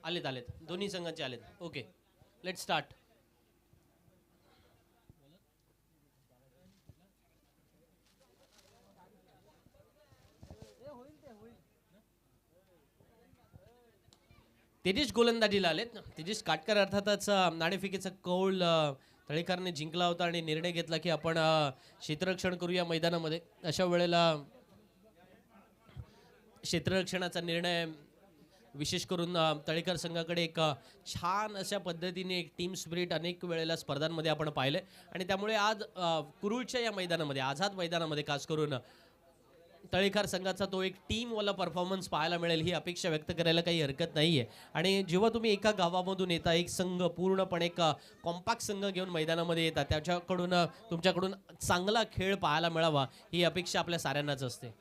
आलेत आलेत दोन्ही संघांचे आलेत. Okay, let start. तेजेश गोलंदाजीला आलेत. तेजेश काटकर अर्थातच नाणेफेकीचा कौल तळेकरने जिंकला होता आणि निर्णय घेतला की आपण क्षेत्ररक्षण करूया मैदानामध्ये. अशा वेळेला क्षेत्ररक्षणाचा निर्णय विशेष करून तळेकर संघाकडे एक छान अशा पद्धतीने एक टीम स्पिरिट अनेक वेळेला स्पर्धांमध्ये आपण पाहिले आणि त्यामुळे आज कुरुळच्या या मैदानामध्ये आझाद मैदानामध्ये खास करून तळेकर संघाचा तो एक टीमवाला परफॉर्मन्स पाहायला मिळेल ही अपेक्षा व्यक्त करायला काही हरकत नाही आहे. आणि जेव्हा तुम्ही एका गावामधून येता, एक संघ पूर्णपणे एक कॉम्पॅक्ट संघ घेऊन मैदानामध्ये येता, त्याच्याकडून तुमच्याकडून चांगला खेळ पाहायला मिळावा ही अपेक्षा आपल्या साऱ्यांनाच असते.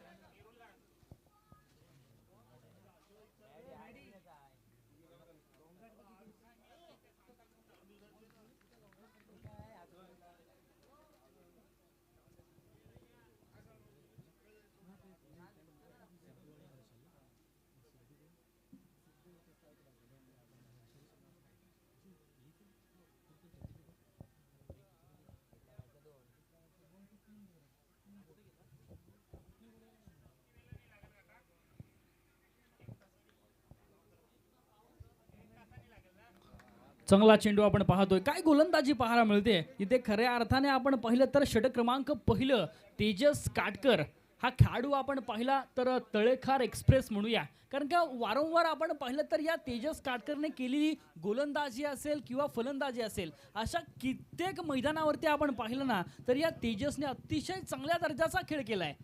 चांगला चेंडू आपण पाहतोय. काय गोलंदाजी पाहायला मिळते इथे. खऱ्या अर्थाने आपण पाहिलं तर षटक क्रमांक पहिलं तेजस काटकर हा खेळाडू आपण पाहिला तर तळेखार एक्सप्रेस म्हणूया. कारण का वारंवार आपण पाहिलं तर या तेजस काटकरने केलेली गोलंदाजी असेल किंवा फलंदाजी असेल, अशा कित्येक मैदानावरती आपण पाहिलं ना तर या तेजसने अतिशय चांगल्या दर्जाचा खेळ केलाय.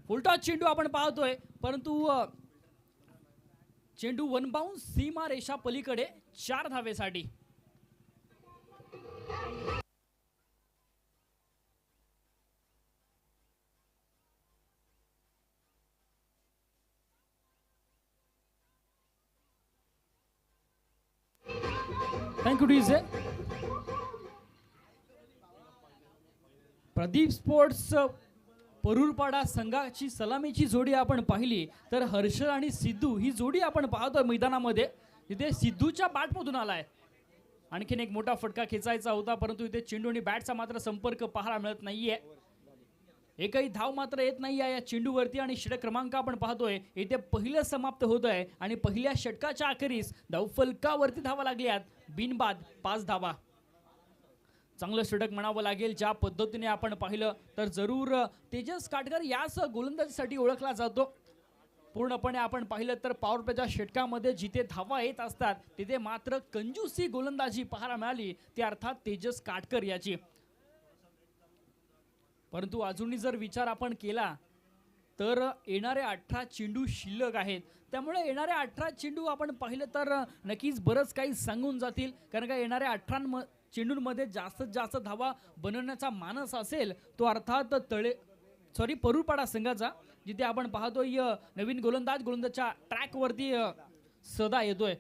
फुलटॉस चेंडू आपण पाहतोय, परंतु चेंडू वन बाउंस सीमा रेषा पलीकडे 4 धावेसाठी. Thank you DJ. प्रदीप स्पोर्ट्स परुरपाडा संघाची सलामीची जोडी आपण पाहिली तर हर्षल आणि सिद्धू ही जोडी आपण पाहतोय मैदानामध्ये. इथे सिद्धूच्या बॅटमधून आलाय. आणखीन एक मोठा फटका खेचायचा होता, परंतु इथे चेंडू आणि बॅटचा मात्र संपर्क पाहायला मिळत नाहीये. एकही धाव मात्र येत नाहीये या चेंडूवरती आणि षटक क्रमांक आपण पाहतोय इथे पहिलं समाप्त होत आहे आणि पहिल्या षटकाच्या अखेरीस धावफलकावरती धावा लागल्यात. बिनबाद 5 धावा. चांगलं षटक म्हणावं लागेल. ज्या पद्धतीने आपण पाहिलं तर जरूर तेजस काटकर याच गोलंदाजीसाठी ओळखला जातो. पूर्णपणे आपण पाहिलं तर पॉवर प्लेच्या षटकामध्ये जिथे धावा येत असतात तिथे मात्र कंजूसी गोलंदाजी पाहायला मिळाली, ती अर्थात तेजस काटकर याची. परंतु अजूनही जर विचार आपण केला तर येणारे 18 चेंडू शिल्लक आहेत. त्यामुळे येणारे 18 चेंडू आपण पाहिलं तर नक्कीच बरंच काही सांगून जातील. कारण का येणाऱ्या 18 चेंडूंमध्ये जास्तीत जास्त धावा बनवण्याचा मानस असेल तो अर्थात परुरपाडा संघाचा, जिथे आपण पाहतोय नवीन गोलंदाजच्या ट्रॅकवरती सदा येतोय.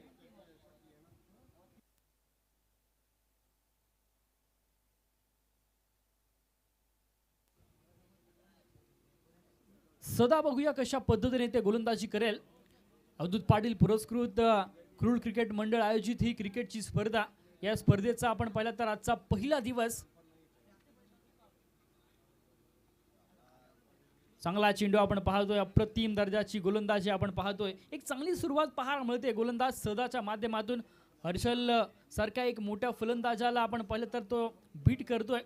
सदा बघूया कशा पद्धतीने ते गोलंदाजी करेल. अवधूत पाटील पुरस्कृत क्रूड क्रिकेट मंडळ आयोजित ही क्रिकेटची स्पर्धा. या स्पर्धेचा आपण पाहिला तर आजचा पहिला दिवस. चांगला चेंडू आपण पाहतोय. अप्रतिम दर्जाची गोलंदाजी आपण पाहतोय. एक चांगली सुरुवात पाहायला मिळते गोलंदाज सदाच्या माध्यमातून. हर्षल सारख्या एक मोठ्या फलंदाजाला आपण पाहिलं तर तो बीट करतोय.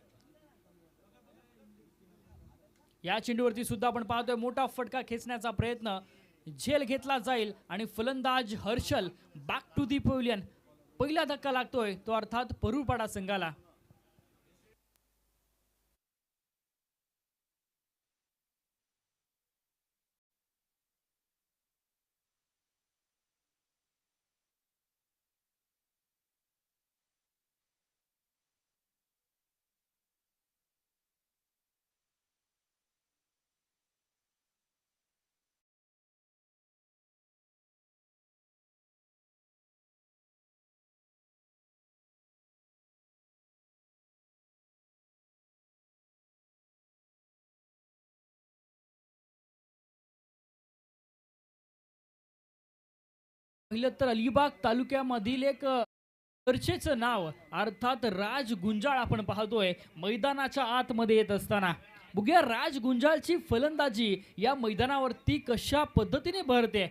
या चेंडूवरती सुद्धा आपण पाहतोय मोठा फटका खेचण्याचा प्रयत्न झेल घेतला जाईल आणि फलंदाज Harshal back to the pavilion. पहिला धक्का लागतोय तो अर्थात परुरपाडा संघाला. पहिलं तर अलिबाग तालुक्यामधील एक चर्चेचं नाव अर्थात राज गुंजाळ आपण पाहतोय मैदानाच्या आतमध्ये येत असताना. बघूया राज गुंजाळची फलंदाजी या मैदानावरती कशा पद्धतीने भरते.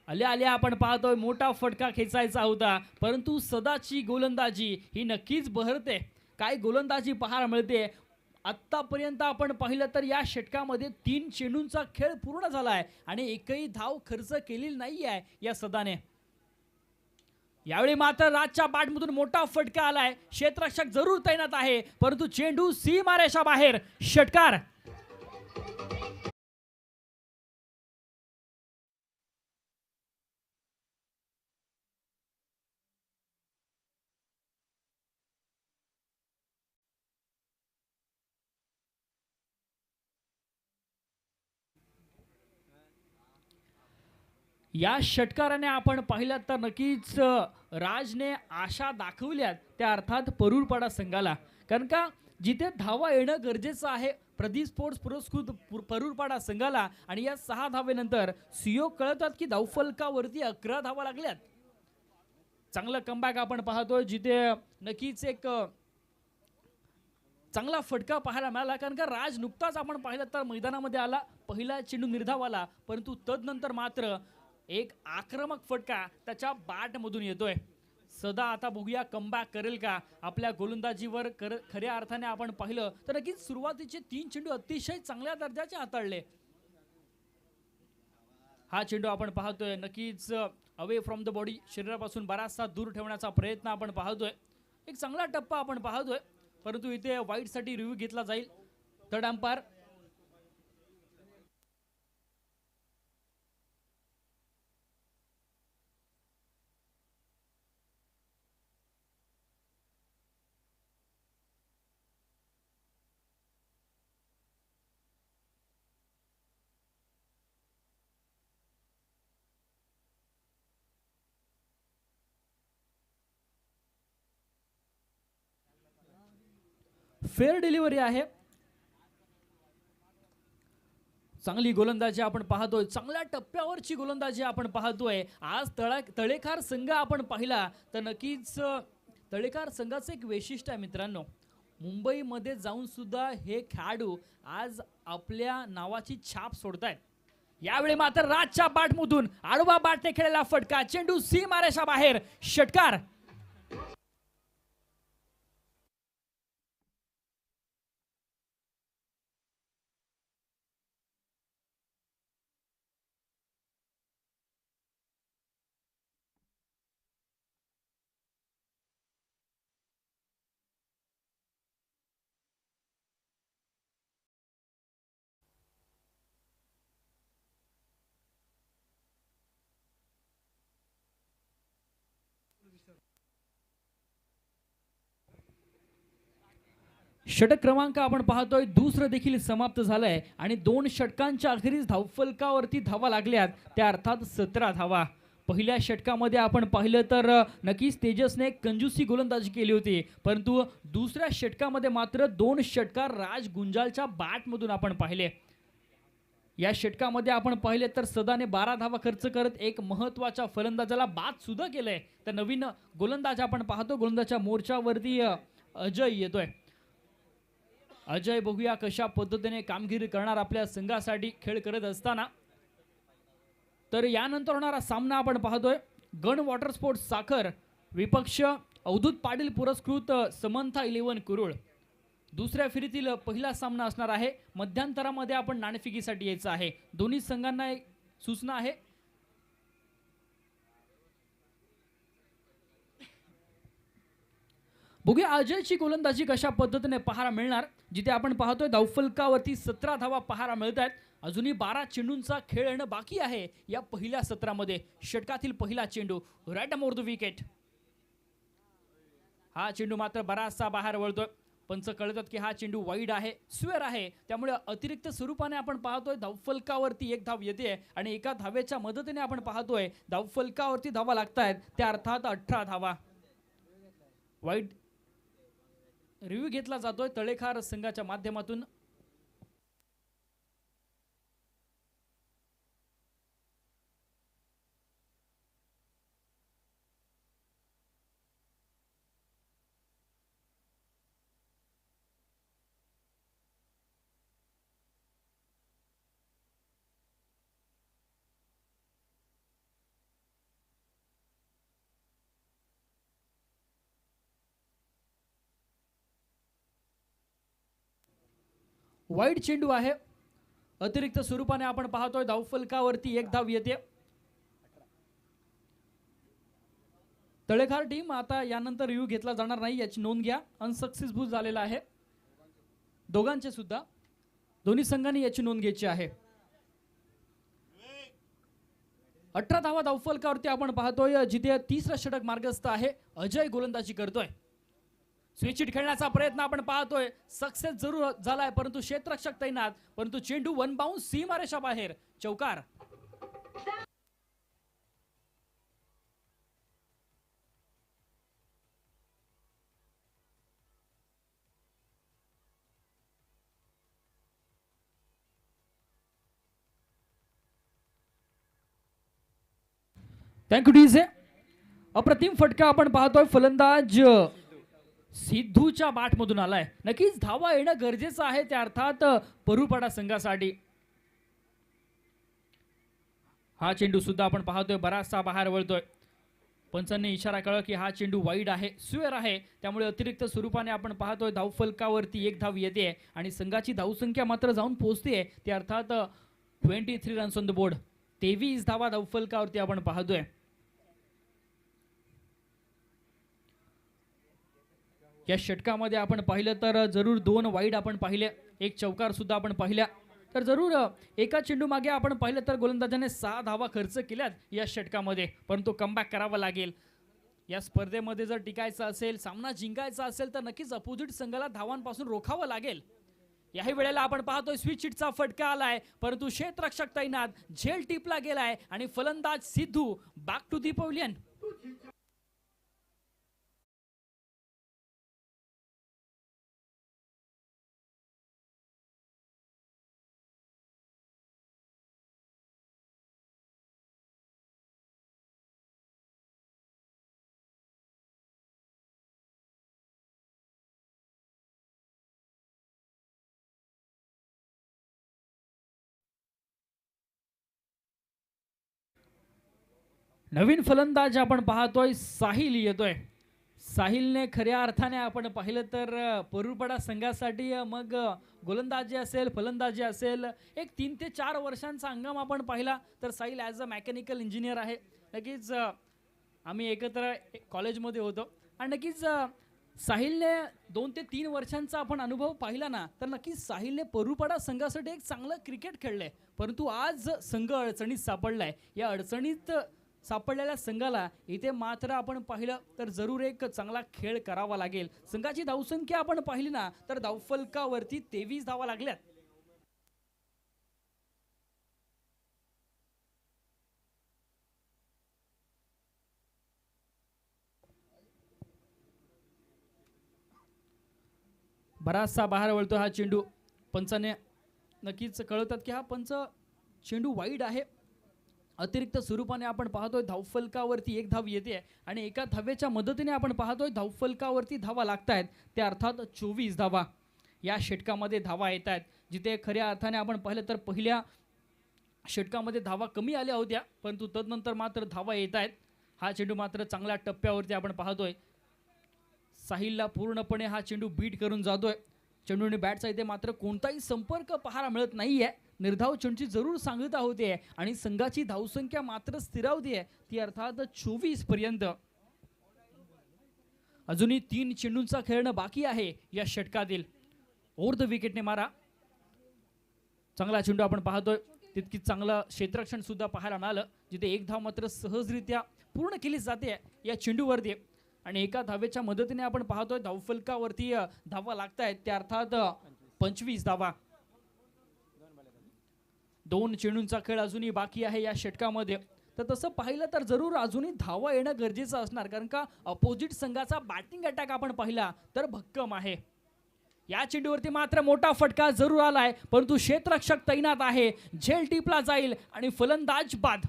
आल्या आल्या आपण पाहतोय मोठा फटका खेचायचा होता, परंतु सदाची गोलंदाजी ही नक्कीच बहरते. काय गोलंदाजी पाहायला मिळते. आत्तापर्यंत आपण पाहिलं तर या षटकामध्ये 3 चेंडूंचा खेळ पूर्ण झालाय आणि एकही धाव खर्च केलेली नाही आहे या सदाने. यावेळी मात्र राजच्या बॅटमधून मोठा फटका आलाय. क्षेत्ररक्षक जरूर तैनात आहे, परंतु चेंडू सीमारेषा बाहेर. षटकार. या षटकाराने आपण पाहिलं तर नक्कीच राजने आशा दाखवल्यात त्या अर्थात परुरपाडा संघाला. कारण का जिथे धावा येणं गरजेचं आहे प्रदीप स्पोर्ट्स पुरस्कृत परुरपाडा संघाला आणि या 6 धावेनंतर सीओ कळतात की धावफलकावरती 11 धावा लागल्यात. चांगलं कमबॅक आपण पाहतोय जिथे नक्कीच एक चांगला फटका पाहायला मिळाला. कारण का राज नुकताच आपण पाहिलं तर मैदानामध्ये आला, पहिला चेंडू निर्धावाला, परंतु तदनंतर मात्र एक आक्रमक फटका त्याच्या बॅटमधून येतोय. सदा आता बघूया कमबॅक करेल का आपल्या गोलंदाजीवर. खऱ्या अर्थाने आपण पाहिलं तर नक्कीच सुरुवातीचे 3 चेंडू अतिशय चांगल्या दर्जाचे हाताळले. हा चेंडू आपण पाहतोय नक्कीच अवे फ्रॉम द बॉडी, शरीरापासून बराचसा दूर ठेवण्याचा प्रयत्न आपण पाहतोय. एक चांगला टप्पा आपण पाहतोय, परंतु इथे वाईडसाठी रिव्ह्यू घेतला जाईल. थर्ड अंपायर फेअर डिलिव्हरी आहे. चांगली गोलंदाजी आपण पाहतोय, चांगल्या टप्प्यावरची गोलंदाजी आपण पाहतोय. आज तळेखार संघ आपण पाहिला तर नक्कीच तळेखार संघाचं एक वैशिष्ट्य आहे मित्रांनो. मुंबईमध्ये जाऊन सुद्धा हे खेळाडू आज आपल्या नावाची छाप सोडतायत. यावेळी मात्र राजच्या बॅटमधून आडवा बॅटने खेळलेला फटका, चेंडू सीमारेषा बाहेर. षटकार. षटक क्रमांक आपण पाहतोय दुसरं देखील समाप्त झालंय आणि 2 षटकांच्या अखेरीस धावफलकावरती धावा लागल्यात त्या अर्थात 17 धावा. पहिल्या षटकामध्ये आपण पाहिलं तर नक्कीच तेजसने कंजूसी गोलंदाजी केली होती, परंतु दुसऱ्या षटकामध्ये मात्र 2 षटकार राज गुंजाळच्या बॅटमधून आपण पाहिले. या षटकामध्ये आपण पाहिले तर सदाने 12 धावा खर्च करत एक महत्वाच्या फलंदाजाला बाद सुद्धा केलंय. तर नवीन गोलंदाज आपण पाहतो, गोलंदाजच्या मोर्चावरती अजय येतोय. अजय बघूया कशा पद्धतीने कामगिरी करणार आपल्या संघासाठी खेळ करत असताना. तर यानंतर होणारा सामना आपण पाहतोय गण वॉटर स्पोर्ट्स साखर विपक्ष अवधूत पाटील पुरस्कृत समंथा 11 कुरुळ. दुसऱ्या फेरीतील पहिला सामना असणार आहे. मध्यांतरामध्ये आपण नाणेफेकीसाठी यायचं आहे. दोन्ही संघांना एक सूचना आहे, बघूया अजयची गोलंदाजी कशा पद्धतीने पाहायला मिळणार. जिथे आपण पाहतोय धावफलकावरती 17 धावा पाहायला मिळत आहेत. अजूनही 12 चेंडूंचा खेळ येणं बाकी आहे या पहिल्या सत्रामध्ये. षटकातील पहिला चेंडू राईट मोर द विकेट. हा चेंडू मात्र बराचसा बाहेर वळतोय. पंच कळतात की हा चेंडू वाईड आहे, स्वेअर आहे, त्यामुळे अतिरिक्त स्वरूपाने आपण पाहतोय धावफलकावरती 1 धाव येते आणि एका धावेच्या मदतीने आपण पाहतोय धावफलकावरती धावा लागतायत त्या अर्थात 18 धावा. वाईड रिव्ह्यू घेतला जातोय तळेखार संघाच्या माध्यमातून. वाईड चेंडू आहे. अतिरिक्त स्वरूपाने आपण पाहतोय धावफलकावरती एक धाव येते. तळेखार टीम आता यानंतर रिव्ह्यू घेतला जाणार नाही याची नोंद घ्या. अनसक्सेसफुल झालेला आहे दोघांचे सुद्धा. दोन्ही संघांनी याची नोंद घ्यायची आहे. 18 धावा धावफलकावरती आपण पाहतोय जिथे तिसरा षटक मार्गस्थ आहे. अजय गोलंदाजी करतोय. स्विच हिट खेळण्याचा प्रयत्न आपण पाहतोय. सक्सेस जरूर झालाय परंतु क्षेत्ररक्षक तैनात. परंतु चेंडू वन बाउन्स सीमारेषा बाहेर. चौकार. Thank you DJ. अप्रतिम फटका आपण पाहतोय. फलंदाज सिद्धूच्या बाटमधून आलाय. नक्कीच धावा येणं गरजेचं आहे त्या अर्थात परुपाडा संघासाठी. हा चेंडू सुद्धा आपण पाहतोय बराचसा बाहेर वळतोय. पंचांनी इशारा कळला की हा चेंडू वाईड आहे, स्वेअर आहे. त्यामुळे अतिरिक्त स्वरूपाने आपण पाहतोय धावफलकावरती एक धाव येते आणि संघाची धावसंख्या मात्र जाऊन पोहोचते ते अर्थात 23 रन्स ऑन द बोर्ड. 23 धावा धावफलकावरती आपण पाहतोय. या षटकामध्ये आपण पाहिलं तर जरूर 2 वाईड आपण पाहिले, एक चौकार सुद्धा आपण पाहिल्या. तर जरूर एका चेंडू मागे आपण पाहिलं तर गोलंदाजाने 6 धावा खर्च केल्यात या षटकामध्ये. परंतु कमबॅक करावा लागेल. या स्पर्धेमध्ये जर टिकायचं असेल, सामना जिंकायचा असेल तर नक्कीच अपोजिट संघाला धावांपासून रोखावं लागेल. याही वेळेला आपण पाहतोय स्विच हिटचा फटका आलाय परंतु क्षेत्ररक्षक तैनात. झेल टिपला गेलाय आणि फलंदाज Siddhu back to the pavilion. नवीन फलंदाज आपण पाहतोय साहिल येतोय. साहिलने खऱ्या अर्थाने आपण पाहिलं तर परुपाडा संघासाठी मग गोलंदाजी असेल, फलंदाजी असेल, एक 3 ते 4 वर्षांचा हंगाम आपण पाहिला तर Sahil as a mechanical engineer आहे. नक्कीच आम्ही एकत्र कॉलेजमध्ये होतो आणि नक्कीच साहिलने 2 ते 3 वर्षांचा आपण अनुभव पाहिला ना तर नक्कीच साहिलने परुपाडा संघासाठी एक चांगलं क्रिकेट खेळलंय. परंतु आज संघ अडचणीत सापडलाय. या अडचणीत सापडलेल्या संघाला इथे मात्र आपण पाहिलं तर जरूर एक चांगला खेळ करावा लागेल. संघाची धावसंख्या आपण पाहिली ना तर धावफलकावरती 23 धावा लागल्यात. बराचसा बाहेर वळतो हा चेंडू. पंचाने नक्कीच कळवतात की हा पंच चेंडू वाईड आहे. अतिरिक्त स्वरूपाने आपण पाहतोय धावफलकावरती एक धाव येते आणि एका धावेच्या मदतीने आपण पाहतोय धावफलकावरती धावा लागतायत. त्या अर्थात 24 धावा या षटकामध्ये धावा येत आहेत. जिथे खऱ्या अर्थाने आपण पाहिलं तर पहिल्या षटकामध्ये धावा कमी आल्या होत्या परंतु तदनंतर मात्र धावा येत आहेत. हा चेंडू मात्र चांगल्या टप्प्यावरती आपण पाहतोय. साहिलला पूर्णपणे हा चेंडू बीट करून जातोय. चेंडूने बॅटचा इथे मात्र कोणताही संपर्क पाहायला मिळत नाहीये. निर्धाव चेंडूची जरूर सांगता होते आणि संघाची धावसंख्या मात्र स्थिरावते ती अर्थात 24 पर्यंत. अजूनही 3 चेंडूंचा खेळणं बाकी आहे या षटकातील. ओव्हर द विकेटने मारा. चांगला चेंडू आपण पाहतोय. तितकी चांगलं क्षेत्ररक्षण सुद्धा पाहायला मिळालं जिथे एक धाव मात्र सहजरित्या पूर्ण केली जाते या चेंडूवरती आणि एका धावेच्या मदतीने आपण पाहतोय धावफलकावरती धावा लागतायत. त्या अर्थात 25 धावा. 2 चेंडूंचा खेळ अजूनही बाकी आहे या षटकामध्ये. तर तसं पाहिलं तर जरूर अजूनही धावा येणं गरजेचं असणार कारण का अपोजिट संघाचा बॅटिंग अटॅक आपण पाहिला तर भक्कम आहे. या चेंडूवरती मात्र मोठा फटका जरूर आलाय परंतु क्षेत्ररक्षक तैनात आहे. झेल टिपला जाईल आणि फलंदाज बाद.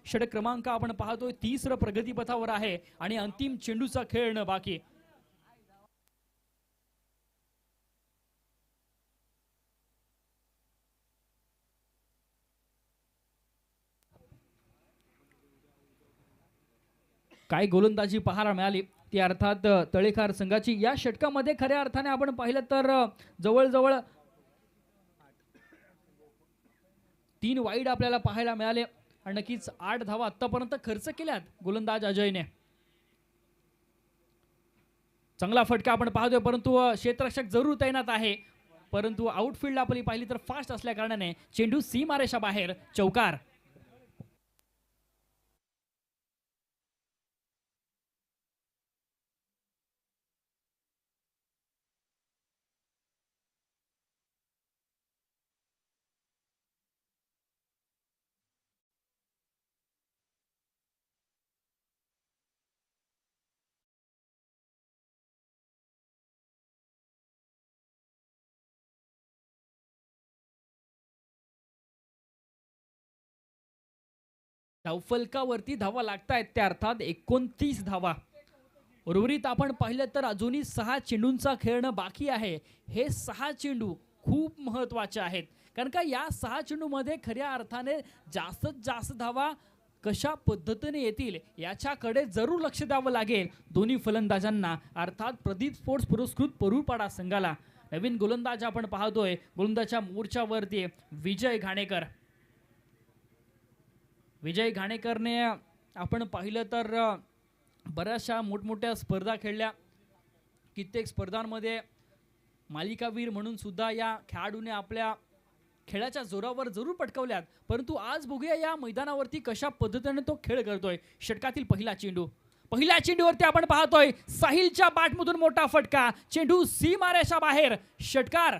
षटक क्रमांक आपण पाहतोय 30 प्रगतीपथावर आहे आणि अंतिम चेंडूचा खेळणं बाकी. काय गोलंदाजी पाहायला मिळाली ती अर्थात तळेकर संघाची. या षटकामध्ये खऱ्या अर्थाने आपण पाहिलं तर जवळजवळ 3 वाईड आपल्याला पाहायला मिळाले आणि नक्कीच 8 धावा आतापर्यंत खर्च केल्यात गोलंदाज अजयने. चांगला फटका आपण पाहतोय परंतु क्षेत्ररक्षक जरूर तैनात आहे, परंतु आउटफील्ड आपली पाहिली तर फास्ट असल्या कारणाने चेंडू सीमारेषा बाहेर, चौकार. धावफलकावरती धावा लागतायत त्या अर्थात 29 धावा. उर्वरित आपण पाहिलं तर अजूनही 6 चेंडूंचा खेळणं बाकी आहे. हे 6 चेंडू खूप महत्वाचे आहेत, कारण का या 6 चेंडूमध्ये खऱ्या अर्थाने जास्तीत जास्त धावा कशा पद्धतीने येतील याच्याकडे जरूर लक्ष द्यावं लागेल दोन्ही फलंदाजांना, अर्थात प्रदीप स्पोर्ट्स पुरस्कृत परूरपाडा संघाला. नवीन गोलंदाज आपण पाहतोय, गोलंदाजच्या मोर्चावरती विजय घाणेकर. विजय घाणेकरने आपण पाहिलं तर बऱ्याचशा मोठमोठ्या स्पर्धा खेळल्या, कित्येक स्पर्धांमध्ये मालिकावीर म्हणून सुद्धा या खेळाडूने आपल्या खेळाच्या जोरावर जरूर पटकवल्यात. परंतु आज बघूया या मैदानावरती कशा पद्धतीने तो खेळ करतोय. षटकातील पहिला चेंडू, पहिल्या चेंडूवरती आपण पाहतोय साहिलच्या बॅटमधून मोठा फटका, चेंडू सीमारेषा बाहेर, षटकार.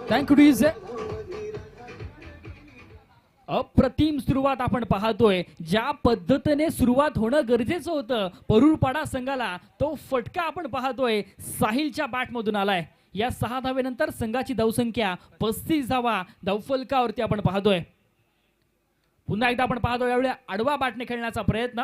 Thank you DJ. अप्रतिम सुरुवात आपण पाहतोय, ज्या पद्धतीने सुरुवात होणं गरजेचं होतं परूरपाडा संघाला तो फटका आपण पाहतोय साहिलच्या बॅटमधून आलाय. या 6 धावेनंतर संघाची धावसंख्या 35 धावा धावफलकावरती आपण पाहतोय. पुन्हा एकदा आपण पाहतोय यावेळी आडवा बॅटने खेळण्याचा प्रयत्न,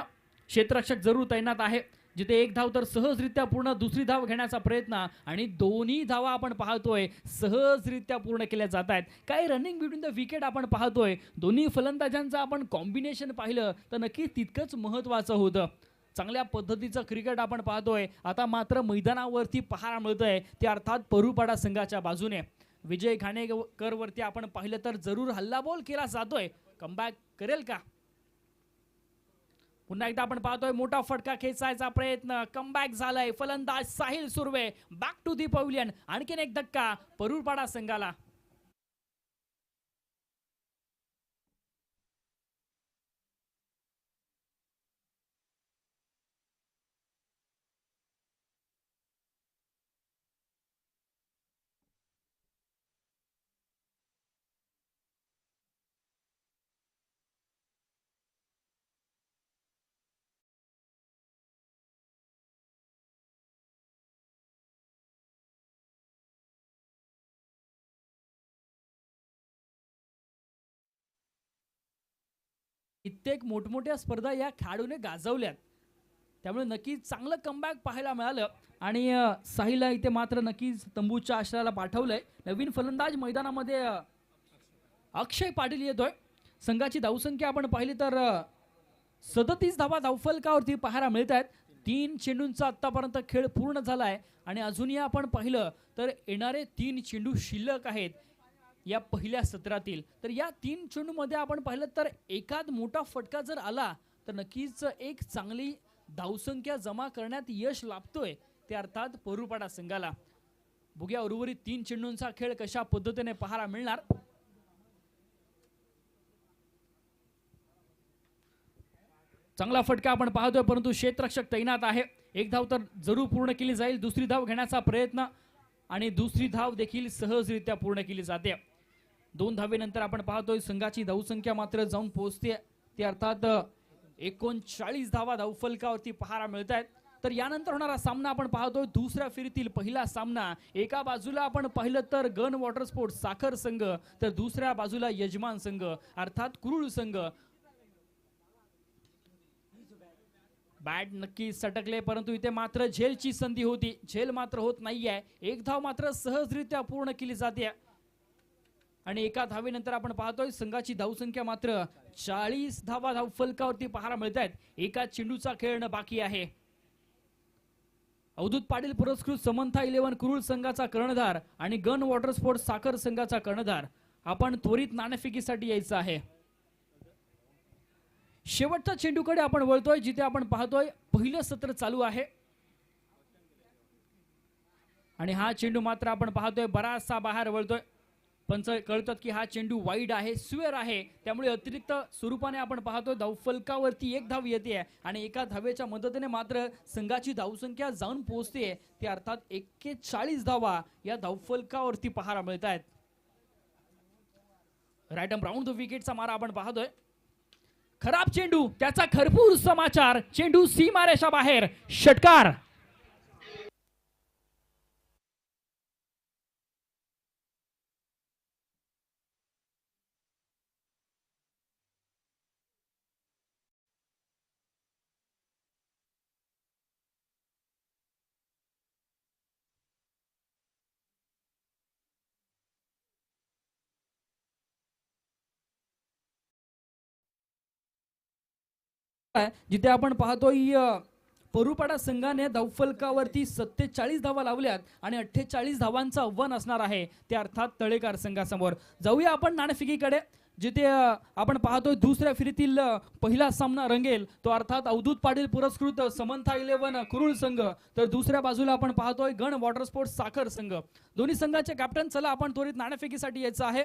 क्षेत्ररक्षक जरूर तैनात आहे. जिथे 1 धाव तर सहजरित्या पूर्ण, दुसरी धाव घेण्याचा प्रयत्न आणि दोन्ही धावा आपण पाहतोय सहजरित्या पूर्ण केल्या जात आहेत. काही रनिंग बिटवीन द विकेट आपण पाहतोय. दोन्ही फलंदाजांचं आपण कॉम्बिनेशन पाहिलं तर नक्की तितकंच महत्वाचं होतं. चांगल्या पद्धतीचं क्रिकेट आपण पाहतोय. आता मात्र मैदानावरती पाहायला मिळतंय ते अर्थात परूरपाडा संघाच्या बाजूने. विजय घाणेकर वरती आपण पाहिलं तर जरूर हल्लाबोल केला जातोय, कमबॅक करेल का? पुन्हा एकदा आपण पाहतोय मोठा फटका खेचायचा प्रयत्न, कमबॅक झालाय. फलंदाज Sahil Surve back to the pavilion. आणखीन एक धक्का परूरपाडा संघाला. कित्येक मोठमोठ्या स्पर्धा या खेळाडूने गाजवल्यात, त्यामुळे नक्कीच चांगलं कमबॅक पाहायला मिळालं. आणि साहिलला इथे मात्र नक्कीच तंबूच्या आश्रयाला पाठवलंय. नवीन फलंदाज मैदानामध्ये अक्षय पाटील येतोय. संघाची धावसंख्या आपण पाहिली तर 37 धावा धावफलकावरती पाहायला मिळत आहेत. 3 चेंडूंचा आतापर्यंत खेळ पूर्ण झालाय आणि अजूनही आपण पाहिलं तर येणारे 3 चेंडू शिल्लक आहेत या पहिल्या सत्रातील. तर या 3 चेंडूमध्ये आपण पाहिलं तर एखाद मोठा फटका जर आला तर नक्कीच एक चांगली धावसंख्या जमा करण्यात यश लाभतोय ते अर्थात परूरपाडा संघाला. बघूया उर्वरित 3 चेंडूंचा खेळ कशा पद्धतीने पाहायला मिळणार. चांगला फटका आपण पाहतोय परंतु क्षेत्ररक्षक तैनात आहे. 1 धाव तर जरूर पूर्ण केली जाईल. दुसरी धाव घेण्याचा प्रयत्न आणि दुसरी धाव देखील सहजरित्या पूर्ण केली जाते. 2 धावेनंतर आपण पाहतोय संघाची धावसंख्या मात्र जाऊन पोहोचते ते अर्थात 39 धावा धावफलकावरती पाहायला मिळत आहेत. तर यानंतर होणारा सामना आपण पाहतोय दुसऱ्या फेरीतील पहिला सामना. एका बाजूला आपण पाहिलं तर गन वॉटर स्पोर्ट्स साखर संघ, तर दुसऱ्या बाजूला यजमान संघ अर्थात कुरुळ संघ. बॅट नक्की सटकले, परंतु इथे मात्र झेलची संधी होती. झेल मात्र होत नाहीये. एक धाव मात्र सहजरित्या पूर्ण केली जाते आणि एका धावेनंतर आपण पाहतोय संघाची धावसंख्या मात्र 40 धावा धाव फलकावरती पाहायला मिळत आहेत. एका चेंडूचा खेळणं बाकी आहे. अवधूत पाटील पुरस्कृत समंथा 11 कुरुळ संघाचा कर्णधार आणि गन वॉटर स्पोर्ट्स साखर संघाचा कर्णधार. आपण त्वरित नाणेफेकीसाठी यायचं आहे. शेवटच्या चेंडूकडे आपण वळतोय, जिथे आपण पाहतोय पहिलं सत्र चालू आहे आणि हा चेंडू मात्र आपण पाहतोय बराचसा बाहेर वळतोय. पंच कळतात की हा चेंडू वाईड आहे, स्क्वेअर आहे, त्यामुळे अतिरिक्त स्वरूपाने आपण पाहतोय धावफलकावरती एक धाव येते आणि एका धावेच्या मदतीने मात्र संघाची धावसंख्या जाऊन पोहोचते ती अर्थात 41 धावा या धावफलकावरती पाहायला मिळत आहेत. राईट आर्म राऊंड द विकेटचा मारा आपण पाहतोय. खराब चेंडू, त्याचा खरपूर समाचार. चेंडू सीमारेषा बाहेर, षटकार. जिथे आपण पाहतोय परुपाडा संघाने धावफलकावरती 47 धावा लावल्यात आणि 48 धावांचं आव्हान असणार आहे ते अर्थात तळेकर संघासमोर. जाऊया आपण नाणेफेकीकडे, जिथे आपण पाहतोय दुसऱ्या फेरीतील पहिला सामना रंगेल तो अर्थात अवधूत पाटील पुरस्कृत समंथा 11 कुरुळ संघ, तर दुसऱ्या बाजूला आपण पाहतोय गण वॉटर स्पोर्ट्स साखर संघ. दोन्ही संघाचे कॅप्टन, चला आपण त्वरित नाणेफेकीसाठी यायचं आहे.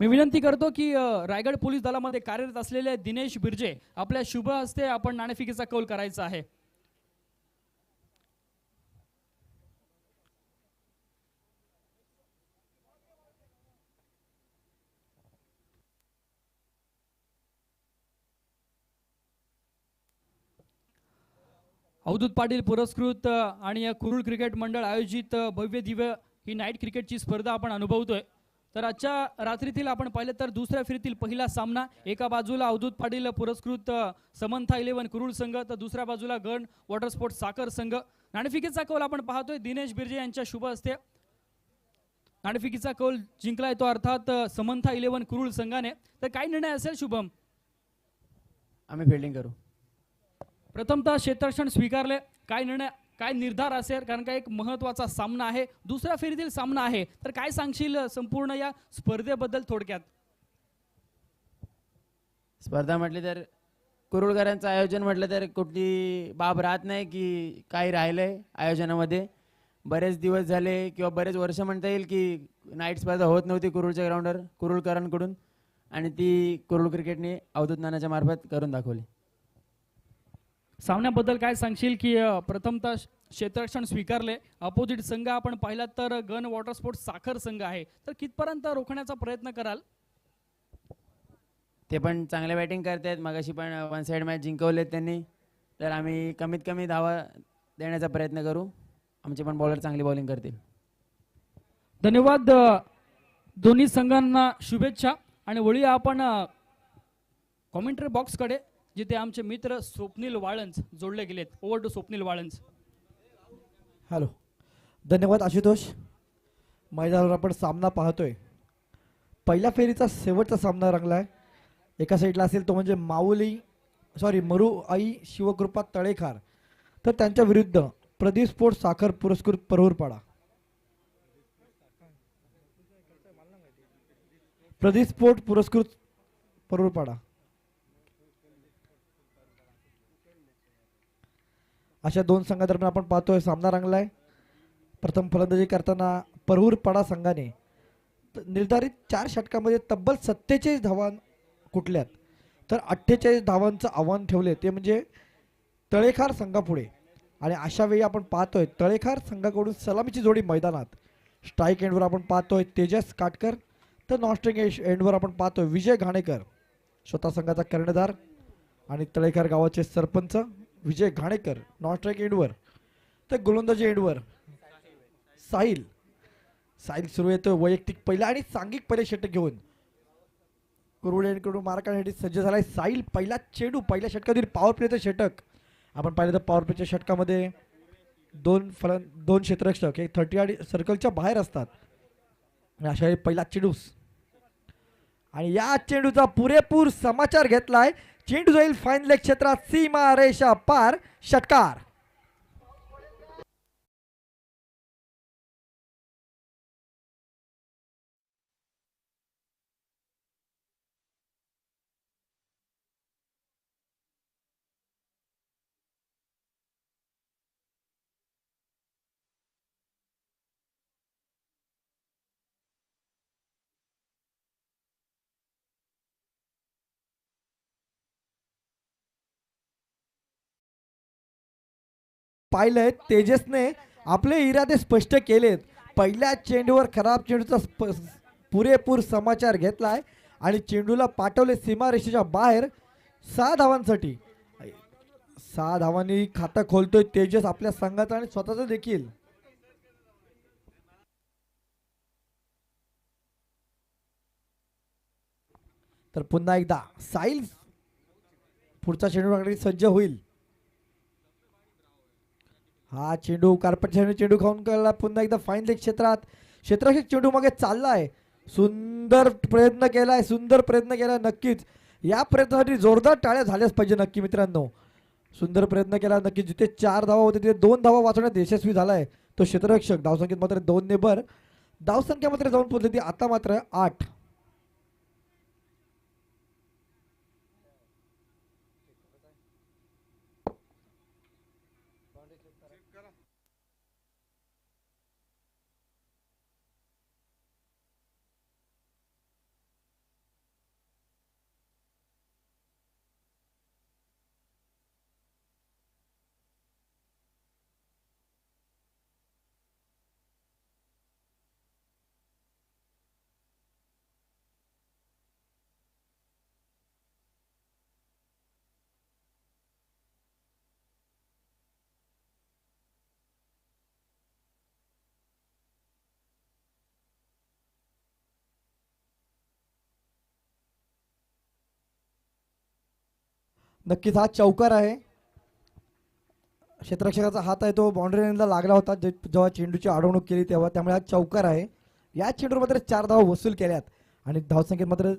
मी विनंती करतो की रायगड पोलीस दलामध्ये कार्यरत असलेले दिनेश बिर्जे आपल्या शुभ हस्ते आपण नाणेफेकीचा कौल करायचा आहे. अवधूत पाटील पुरस्कृत आणि कुरुळ क्रिकेट मंडळ आयोजित भव्य दिव्य ही नाईट क्रिकेटची स्पर्धा आपण अनुभवतोय. तर आजच्या रात्रीतील आपण पाहिलं तर दुसऱ्या फेरीतील पहिला सामना. एका बाजूला अवधूत पाटील पुरस्कृत समंथा 11 कुरुळ संघ, तर दुसऱ्या बाजूला गण वॉटर स्पोर्ट्स साखर संघ. नाणेफेकीचा कौल आपण पाहतोय दिनेश बिर्जे यांच्या शुभ हस्ते. नाणेफेकीचा कौल जिंकलाय तो अर्थात समंथा 11 कुरुळ संघाने. तर काय निर्णय असेल शुभम? आम्ही फिल्डिंग करू. प्रथमतः क्षेत्ररक्षण स्वीकारले, काय निर्णय, काय निर्धार असेल, कारण का एक महत्वाचा सामना आहे, दुसऱ्या फेरीतील सामना आहे, तर काय सांगशील संपूर्ण या स्पर्धेबद्दल थोडक्यात? स्पर्धा म्हटली तर कुरुळकरांचं आयोजन म्हटलं तर कुठली बाब राहत नाही की काही राहिलंय आयोजनामध्ये. बरेच दिवस झाले किंवा बरेच वर्ष म्हणता येईल की नाईट स्पर्धा होत नव्हती कुरुळच्या ग्राउंडवर कुरुळकरांकडून, आणि ती कुरुळ क्रिकेटने अवधूत नानाच्या मार्फत करून दाखवली. सामन्याबद्दल काय सांगशील की प्रथमतः क्षेत्ररक्षण स्वीकारले, अपोजिट संघ आपण पाहिला तर गन वॉटर स्पोर्ट्स साखर संघ आहे, तर कितपर्यंत रोखण्याचा प्रयत्न कराल? ते पण चांगले बॅटिंग करतात, मगाशी पण 1 साइड मॅच जिंकवलेत त्यांनी, तर आम्ही कमीत कमी धावा देण्याचा प्रयत्न करू. आमचे पण बॉलर चांगली बॉलिंग करतील. धन्यवाद दोन्ही संघांना, शुभेच्छा. आणि वळूया आपण कॉमेंट्री बॉक्सकडे, जिथे आमचे मित्र स्वप्नील वाळंज जोडले गेलेत. Over two Swapnil Walanj. Hello, धन्यवाद आशुतोष. मैदानावर आपण सामना पाहतोय. पहिल्या फेरीचा शेवटचा सामना रंगलाय. एका साईडला असेल तो म्हणजे मरू आई शिवकृपा तळेखार, तर त्यांच्या विरुद्ध प्रदीप स्पोर्ट्स साखर पुरस्कृत परुरपाडा. प्रदीप स्पोर्ट पुरस्कृत परुरपाडा. अशा दोन संघादरम्यान आपण पाहतोय सामना रंगलाय. प्रथम फलंदाजी करताना परुरपाडा संघाने निर्धारित 4 षटकामध्ये तब्बल 47 धावा कुठल्यात, तर 48 धावांचं आव्हान ठेवले, ते म्हणजे तळेखार संघापुढे. आणि अशा वेळी आपण पाहतोय तळेखार संघाकडून सलामीची जोडी मैदानात. स्ट्राईक एंडवर आपण पाहतोय तेजस काटकर, तर नॉन स्ट्राईक एंडवर आपण पाहतोय विजय घाणेकर. स्वतः संघाचा कर्णधार आणि तळेकर गावाचे सरपंच विजय घाणेकर नॉन स्ट्राईक एंडवर. तर गोलंदाजी एंडवर साहिल. साहिल सुरू येतो वैयक्तिक पहिला आणि सांघिक पहिले षटक घेऊन. कुरुळ एंडकडून मार काढण्यासाठी सज्ज झालाय साहिल. पहिला चेंडू पहिल्या षटकातील पॉवर प्लेचं षटक आपण पाहिलं तर पॉवर प्लेच्या षटकामध्ये दोन क्षेत्ररक्षक हे 30 सर्कलच्या बाहेर असतात आणि अशा वेळी पहिला चेंडू आणि या चेंडूचा पुरेपूर समाचार घेतलाय. चेंडू जाईल फाईन लेग क्षेत्रात सीमा रेषा पार. षटकार. पाहिलंय तेजसने आपले इरादे स्पष्ट केलेत. पहिल्या चेंडूवर खराब चेंडूचा पुरेपूर समाचार घेतलाय आणि चेंडूला पाठवले सीमारेषेच्या बाहेर 6 धावांसाठी. 6 धावांनी खातं खोलतोय तेजस आपल्या संघाचा आणि स्वतःच देखील. तर पुन्हा एकदा साहिल पुढचा चेंडू टाकण्यासाठी सज्ज होईल. हा चेंडू कार्पेट चेंडू खाऊन कळला. पुन्हा एकदा फाईन लेग क्षेत्रात चेंडू मागे चाललाय. सुंदर प्रयत्न केलाय नक्कीच. या प्रयत्नासाठी जोरदार टाळ्या झाल्याच पाहिजे नक्की मित्रांनो. सुंदर प्रयत्न केला नक्की. जिथे 4 धावा होते तिथे 2 धावा वाचवण्यात यशस्वी झालाय तो क्षेत्ररक्षक. धावसंख्येत मात्र 2 ने भर. धावसंख्या मात्र जाऊन पोहोचली ती आता मात्र 8. नक्कीच हा चौकार आहे. क्षेत्ररक्षकाचा हात आहे तो बाउंड्री लाईनला लागला होता जेव्हा चेंडूची अडवणूक केली तेव्हा. त्यामुळे हा चौकार आहे. या चेंडूवर मात्र 4 धावा वसूल केल्यात आणि धावसंख्येत मात्र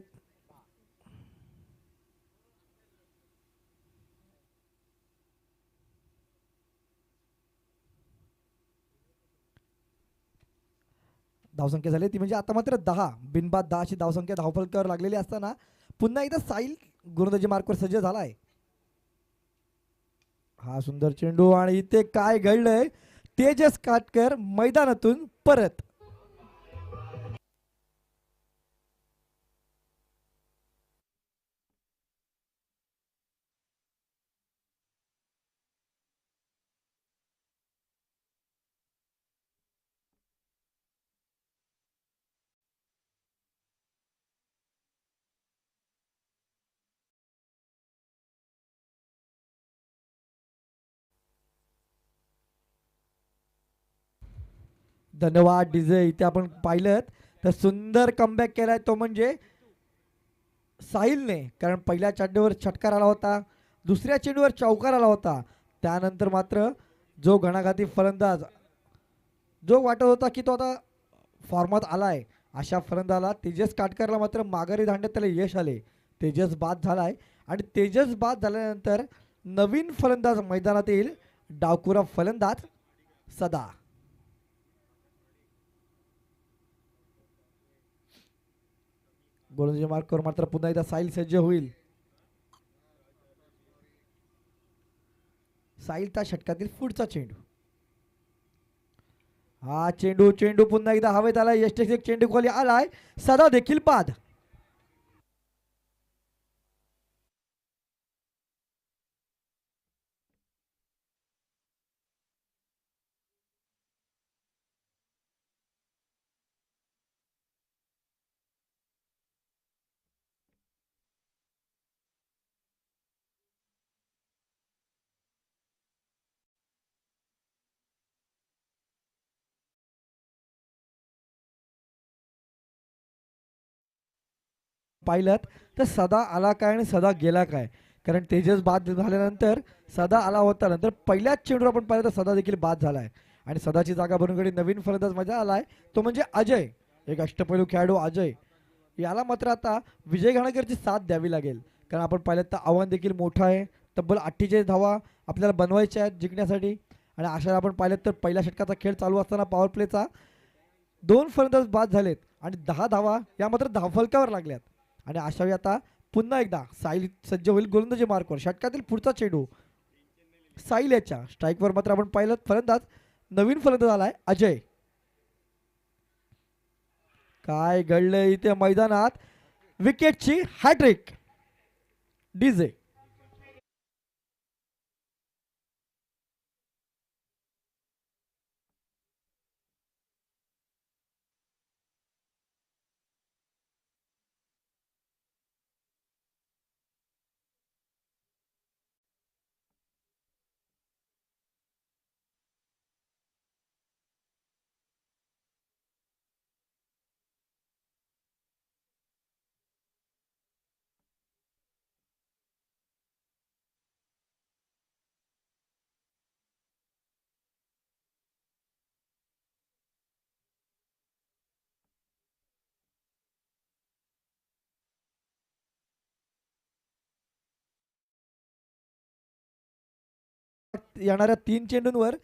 धावसंख्या झाली ती म्हणजे आता मात्र 10 बिनबाद 10 ची धावसंख्या धावफलकावर लागलेली असताना पुन्हा एकदा साहिल गोलंदाजी मार्कवर सज्ज झालाय. हा सुंदर चेंडू आणि इथे काय घडलंय. तेजस काटकर मैदानातून परत. धन्यवाद डीजे. इथे आपण पाहिलं तर सुंदर कमबॅक केलाय तो म्हणजे साहिलने. कारण पहिल्या चेंडूवर षटकार आला होता. दुसऱ्या चेंडूवर चौकार आला होता. त्यानंतर मात्र जो घणाघाती फलंदाज जो वाटत होता की तो आता फॉर्मात आलाय अशा फलंदाला तेजस काटकरला मात्र माघारी धाडण्यात त्याला यश आले. तेजस बाद झालाय आणि तेजस बाद झाल्यानंतर नवीन फलंदाज मैदानात येईल. डावकुरा फलंदाज सदा. गोलंदाजी मार्कवर मात्र पुन्हा एकदा साहिल सज्ज होईल. साहिलच्या षटकातील पुढचा चेंडू. हा चेंडू पुन्हा एकदा हवेत आलाय. यष्टिक चेंडू खाली आलाय. सदा देखील बाद. पाहिलं तर सदा आला काय आणि सदा गेला काय. कारण तेजस बाद झाल्यानंतर सदा आला होता, नंतर पहिल्याच चेंडूवर आपण पाहिलं तर सदा देखील बाद झालाय आणि सदाची जागा भरून नवीन फलंदाज मजा आलाय, तो म्हणजे अजय, एक अष्टपैलू खेळाडू अजय. याला मात्र आता विजय घाणेकरची साथ द्यावी लागेल, कारण आपण पाहिलं तर आव्हान देखील मोठं आहे. तब्बल 48 धावा आपल्याला बनवायच्या आहेत जिंकण्यासाठी. आणि अशा आपण पाहिलं तर पहिल्या षटकाचा खेळ चालू असताना पॉवर प्लेचा 2 फलंदाज बाद झालेत आणि 10 धावा या मात्र धावफलकावर लागल्यात. आणि अशा वेळी आता पुन्हा एकदा साईल सज्ज होईल गोलंदाजी मार्कवर. षटकातील पुढचा चेंडू साईल याच्या स्ट्राईकवर मात्र आपण पाहिलं फलंदाज नवीन फलंदाज आलाय अजय. काय घडलंय इथे मैदानात, विकेटची हॅट्रिक डीजे. येणाऱ्या 3 चेंडूंवर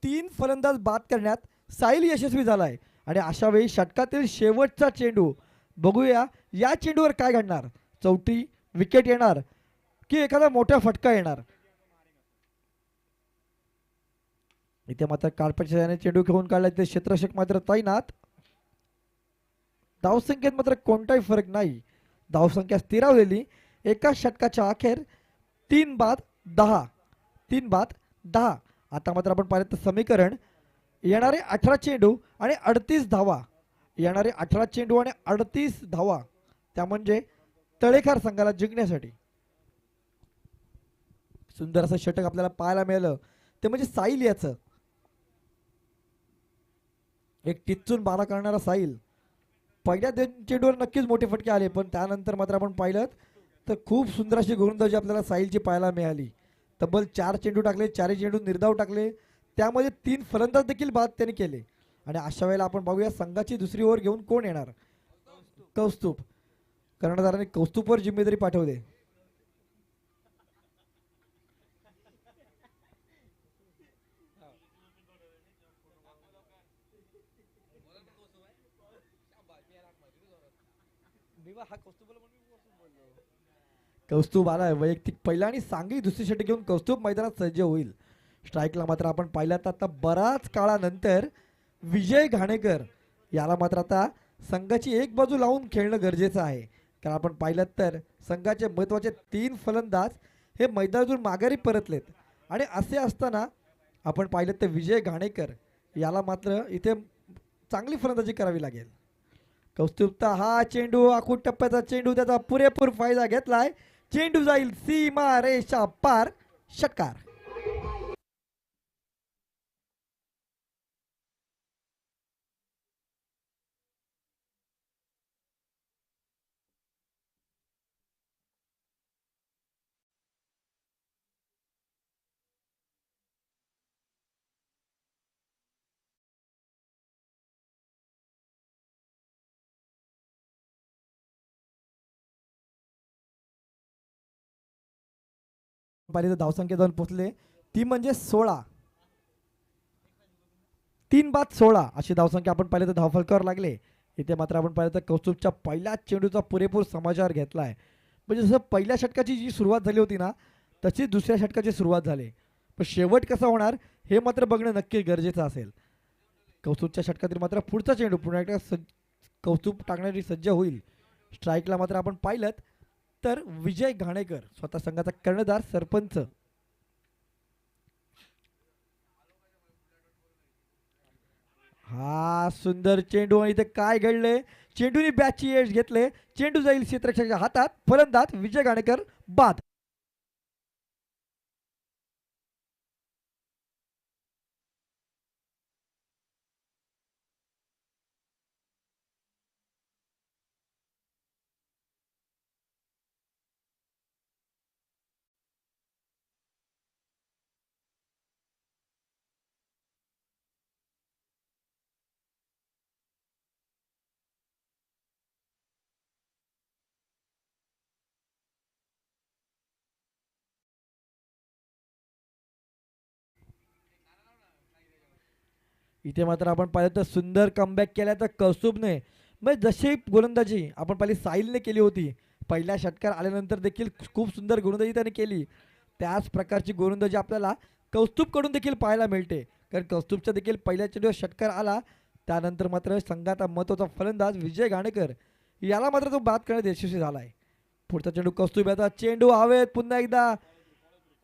3 फलंदाज बाद करण्यात साईल यशस्वी झालाय. आणि अशा वेळी षटकातील शेवटचा चेंडू बघूया, या चेंडूवर काय घडणार. चौथी विकेट येणार की एखादा मोठा फटका येणार. इथे मात्र कार्पेटच्या याने चेंडू घेऊन काढला, ते क्षेत्ररक्षक मात्र तैनात. धावसंख्येत मात्र कोणताही फरक नाही, धावसंख्या स्थिरावलेली. एका षटकाच्या अखेर 3 बाद 10, 3 बाद 10. आता मात्र आपण पाहिलं तर समीकरण येणारे 18 चेंडू आणि 38 धावा, येणारे 18 चेंडू आणि 38 धावा, त्या म्हणजे तळेखार संघाला जिंकण्यासाठी. सुंदर असं षटक आपल्याला पाहायला मिळालं, ते म्हणजे साईल याचं. एक टिच्चून बारा करणारा साईल. पहिल्या 2 चेंडूवर नक्कीच मोठे फटके आले, पण त्यानंतर मात्र आपण पाहिलं तर खूप सुंदर अशी गोलंदाजी आपल्याला साईलची पाहायला मिळाली. तब्बल 4 चेंडू टाकले, 4 चेंडू निर्धाव टाकले, त्यामध्ये 3 फलंदाज देखील बाद त्यांनी केले. आणि अशा वेळेला आपण बघूया संघाची दुसरी ओव्हर घेऊन कोण येणार. कौस्तुभ, कर्णधाराने कौस्तुभवर जिम्मेदारी पाठवली. कौस्तुभ आलाय वैयक्तिक पहिला आणि सांघिक दुसरी षटक घेऊन कौस्तुभ मैदानात सज्ज होईल. स्ट्राईकला मात्र आपण पाहिलं तर आता बराच काळानंतर विजय घाणेकर याला मात्र आता संघाची एक बाजू लावून खेळणं गरजेचं आहे. कारण आपण पाहिलं तर संघाचे महत्त्वाचे 3 फलंदाज हे मैदानातून माघारी परतलेत. आणि असे असताना आपण पाहिलं तर विजय घाणेकर याला मात्र इथे चांगली फलंदाजी करावी लागेल. कौस्तुभचा हा चेंडू आखूड टप्प्याचा चेंडू, त्याचा पुरेपूर फायदा घेतलाय. चेंडू जाईल सीमा रेषा पार, षटकार. पाहिजे धावसंख्या जाऊन पोहोचले ती म्हणजे 16, 3 बाद 16 अशी धावसंख्या आपण पाहिलं तर धावफलकावर लागले. इथे मात्र आपण पाहिलं तर कौस्तुभच्या पहिल्या चेंडूचा पुरेपूर समाचार घेतलाय. म्हणजे जसं पहिल्या षटकाची जी सुरुवात झाली होती ना, तशी दुसऱ्या षटकाची सुरुवात झाली. पण शेवट कसा होणार हे मात्र बघणं नक्की गरजेचं असेल. कौस्तुभच्या षटकातील मात्र पुढचा चेंडू पुन्हा एकदा कौस्तुभ टाकण्यासाठी सज्ज होईल. स्ट्राईकला मात्र आपण पाहिलं तर विजय घाणेकर स्वतः संघाचा कर्णधार सरपंच. हा सुंदर चेंडू, आणि इथे काय घडले, चेंडूने बॅटची एज घेतले, चेंडू जाईल क्षेत्ररक्षकाच्या हातात, फलंदाज विजय घाणेकर बाद. इथे मात्र आपण पाहिलं तर सुंदर कमबॅक केला तर कौस्तुभने, म्हणजे जशी गोलंदाजी आपण पहिली साहिलने केली होती, पहिल्या षटकार आल्यानंतर देखील खूप सुंदर गोलंदाजी त्याने केली, त्याच प्रकारची गोलंदाजी आपल्याला कौस्तुभकडून देखील पाहायला मिळते. कारण कौस्तुभचा देखील पहिल्या चेंडूवर षटकार आला, त्यानंतर मात्र संघाचा महत्त्वाचा फलंदाज विजय घाणेकर याला मात्र तो बाद करण्यात यशस्वी झाला आहे. पुढचा चेंडू कौस्तुभ याचा चेंडू हवेत, पुन्हा एकदा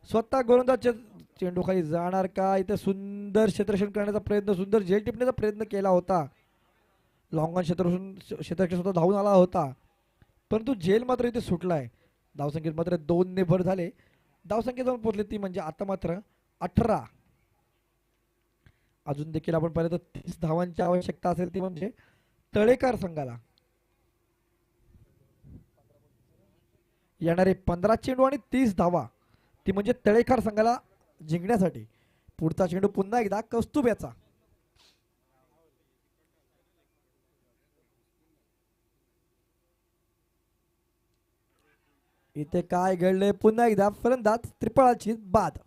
स्वतः गोलंदाज चेंडू खाली जाणार का, इथे सुंदर क्षेत्ररक्षण करण्याचा प्रयत्न, सुंदर झेल टिपण्याचा प्रयत्न केला होता, लॉंगॉन क्षेत्ररक्षण स्वतः धावून आला होता, परंतु झेल मात्र इथे सुटलाय. धावसंख्येत मात्र 2 ने भर झाले, धावसंख्या जाऊन पोहोचली ती म्हणजे आता मात्र 18. अजून देखील आपण पाहिलं तर 30 धावांची आवश्यकता असेल, ती म्हणजे तळेकर संघाला. येणारे 15 चेंडू आणि 30 धावा, ती म्हणजे तळेकर संघाला जिंकण्यासाठी. पुढचा चेंडू पुन्हा एकदा कौस्तुभ याचा. इथे काय घडले, पुन्हा एकदा फलंदाज त्रिफळाची बाद.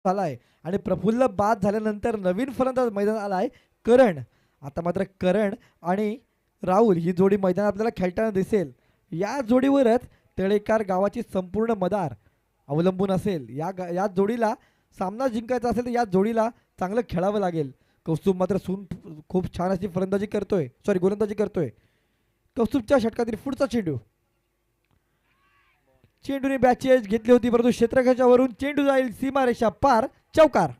आलाय आणि प्रफुल्ल बाद झाल्यानंतर नवीन फलंदाज मैदान आलाय करण. आता मात्र करण आणि राहुल ही जोडी मैदानात आपल्याला खेळताना दिसेल. या जोडीवरच तळेकर गावाची संपूर्ण मदार अवलंबून असेल. या जोडीला सामना जिंकायचा असेल तर या जोडीला चांगलं खेळावं लागेल. कौस्तुभ मात्र खूप छान अशी गोलंदाजी करतोय. कौस्तुभच्या षटकातील पुढचा चेंडू, चेंडूने बॅचेज घेतली होती, परंतु क्षेत्ररक्षणाच्या वरून चेंडू जाईल सीमारेषा पार, चौकार.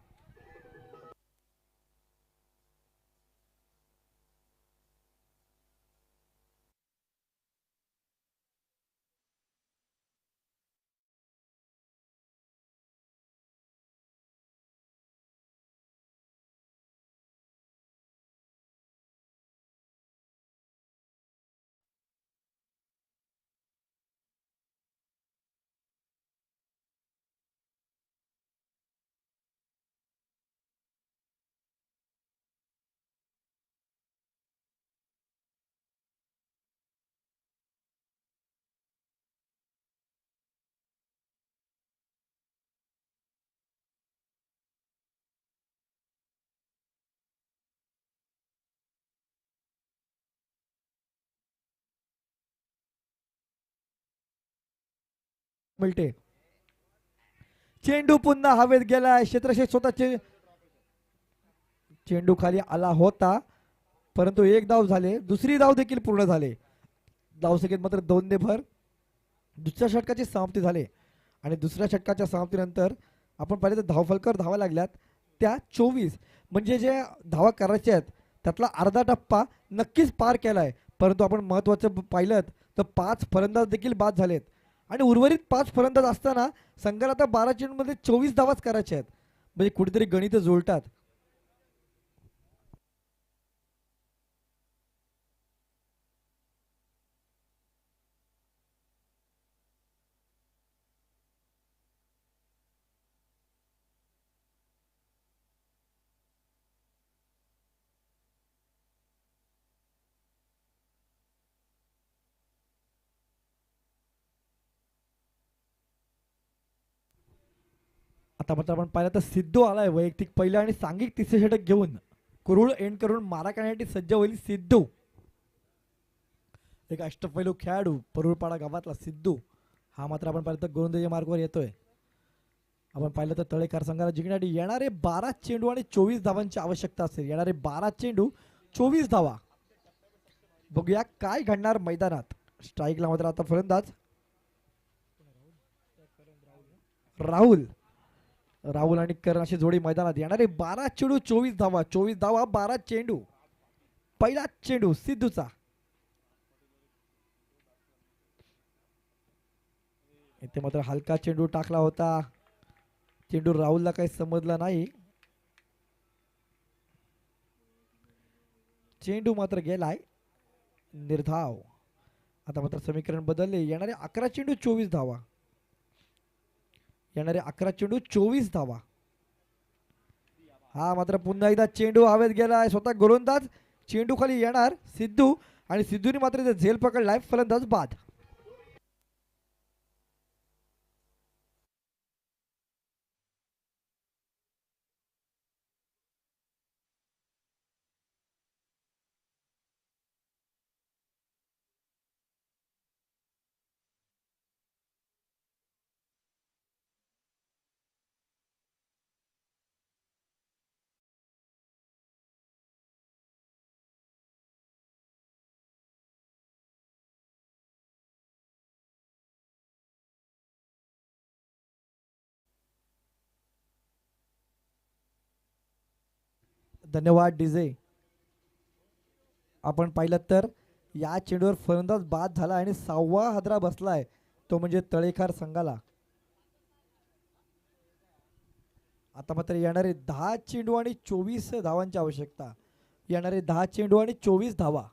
मिळते. चेंडू पुन्हा हवेत गेलाय, क्षेत्ररक्षक स्वतःचे चेंडू खाली आला होता, परंतु एक धाव झाले, दुसरी धाव देखील पूर्ण झाले. धावसंख्येत मात्र 2 ने भर. दुसऱ्या षटकाची समाप्ती झाली आणि दुसऱ्या षटकाच्या समाप्तीनंतर आपण पाहिले तर धावफलकावर धावा लागल्यात त्या 24, म्हणजे जे धावा करायच्या आहेत त्यातला अर्धा टप्पा नक्कीच पार केलाय. परंतु आपण महत्त्वाचं पाहिलं तर 5 फलंदाज देखील बाद झालेत आणि उर्वरित 5 फलंदाज असताना संघाला आता 12 चेंडूमध्ये 24 धावाच करायच्या आहेत, म्हणजे कुठेतरी गणित जुळतात. आता मात्र आपण पाहिलं तर सिद्धू आलाय वैयक्तिक पहिला आणि सांघिक तिसरे षटक घेऊन कुरुळ एंड करून मारा करण्यासाठी सज्ज होईल सिद्धू. एक अष्टपैलू खेळाडू परुळपाडा गावातला सिद्धू हा मात्र आपण पाहिलं तर गोलंदाजी मार्गावर येतोय. आपण पाहिलं तर तळेकर संघाला जिंकण्यासाठी येणारे 12 चेंडू आणि 24 धावांची आवश्यकता असेल. येणारे 12 चेंडू 24 धावा. बघूया काय घडणार मैदानात. स्ट्राईकला मात्र आता फलंदाज राहुल. राहुल आणि करण अशी जोडी मैदानात येणारे 12 चेंडू 24 धावा, 24 धावा 12 चेंडू. पहिला चेंडू सिद्धूचा. इथे मात्र हलका चेंडू टाकला होता. चेंडू राहुलला काही समजला नाही. चेंडू मात्र गेलाय निर्धाव. आता मात्र समीकरण बदलले. येणारे 11 चेंडू 24 धावा. येणारे 11 चेंडू 24 धावा. हा मात्र पुन्हा एकदा चेंडू हवेत गेलाय. स्वतः गोलंदाज चेंडू खाली येणार सिद्धू आणि सिद्धूने मात्र इथे झेल पकडलाय. फलंदाज बाद. धन्यवाद डीजे. आपण पाहिलं तर या चेंडूवर फलंदाज बाद झाला आणि 6वा हादरा बसलाय, तो म्हणजे तळेखार संघाला. आता मात्र येणारे 10 चेंडू आणि 24 धावांची आवश्यकता. येणारे 10 चेंडू आणि 24 धावा.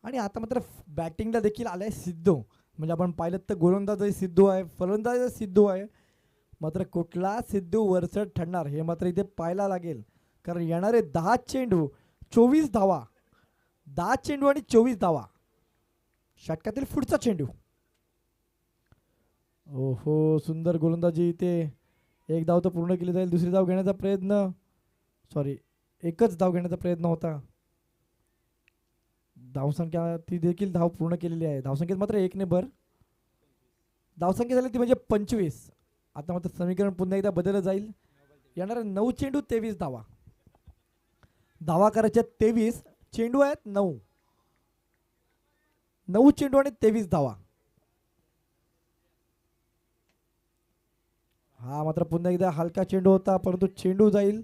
आणि आता मात्र बॅटिंगला देखील आलाय सिद्धू. म्हणजे आपण पाहिलं तर गोलंदाजही सिद्धू आहे, फलंदाजही सिद्धू आहे. मात्र कुठला सिद्धू वरचढ ठरणार हे मात्र इथे पाहायला लागेल. कारण येणारे 10 चेंडू 24 धावा. 10 चेंडू आणि 24 धावा. षटकातील पुढचा चेंडू. ओहो, सुंदर गोलंदाजी इथे. एक धाव तर पूर्ण केली जाईल. दुसरी धाव घेण्याचा प्रयत्न, सॉरी एकच धाव घेण्याचा प्रयत्न होता. धावसंख्या ती देखील धाव पूर्ण केलेली आहे. धावसंख्येत मात्र 1 ने भर. धावसंख्या झाली ती म्हणजे 25. आता मात्र समीकरण पुन्हा एकदा बदललं जाईल. येणारे 9 चेंडू 23 धावा. धावा करायच्या 23, चेंडू आहेत 9. 9 चेंडू आणि 23 धावा. हा मात्र पुन्हा एकदा हलका चेंडू होता, परंतु चेंडू जाईल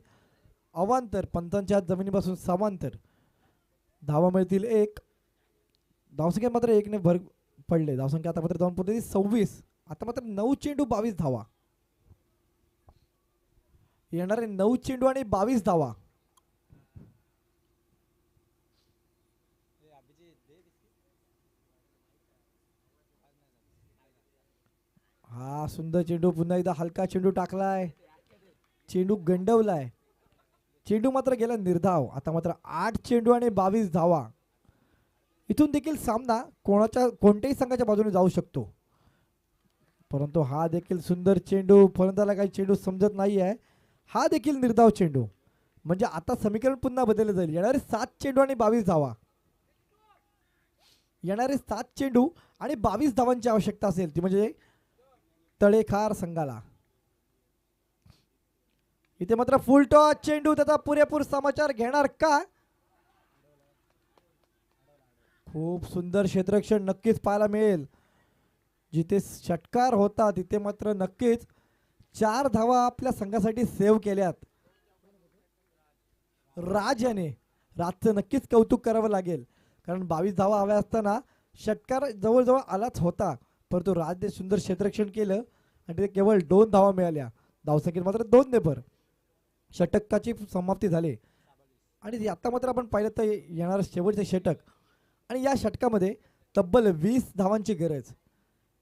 अवांतर. पंतांच्या जमिनीपासून समांतर. धावा मिळतील 1. धावसंख्या मात्र 1 ने भर पडले. धावसंख्या आता मात्र 2 पद्धती 26. आता मात्र 9 चेंडू 22 धावा. येणारे 9 चेंडू आणि 22 धावा. हा सुंदर चेंडू. पुन्हा एकदा हलका चेंडू टाकलाय. चेंडू गंडवलाय. चेंडू मात्र गेला निर्धाव. आता मात्र 8 चेंडू आणि 22 धावा. इथून देखील सामना कोणत्याही संघाच्या बाजूने जाऊ शकतो. परंतु हा देखील सुंदर चेंडू. फलंदाजाला काही चेंडू समजत नाही आहे. हा देखील निर्धाव चेंडू. म्हणजे आता समीकरण पुन्हा बदलले जाईल. येणारे 7 चेंडू आणि 22 धावा. येणारे 7 चेंडू आणि 22 धावांची आवश्यकता असेल, ती म्हणजे तळेखार संघाला. इथे मात्र फुल टॉस चेंडू. त्याचा पुरेपूर समाचार घेणार का? खूप सुंदर क्षेत्ररक्षण नक्कीच पाहायला मिळेल. जिथे षटकार होता तिथे मात्र नक्कीच 4 धावा आपल्या संघासाठी सेव्ह केल्यात. राजचं नक्कीच कौतुक करावं लागेल. कारण 22 धावा हव्या असताना षटकार जवळजवळ आलाच होता, परंतु राजने सुंदर क्षेत्ररक्षण केलं आणि तिथे केवळ 2 धावा मिळाल्या. धावसंख्येत मात्र 2 ने भर. षटकाची समाप्ती झाली. आणि आता मात्र आपण पाहिलं तर येणार शेवटचे षटक. आणि या षटकामध्ये तब्बल 20 धावांची गरज.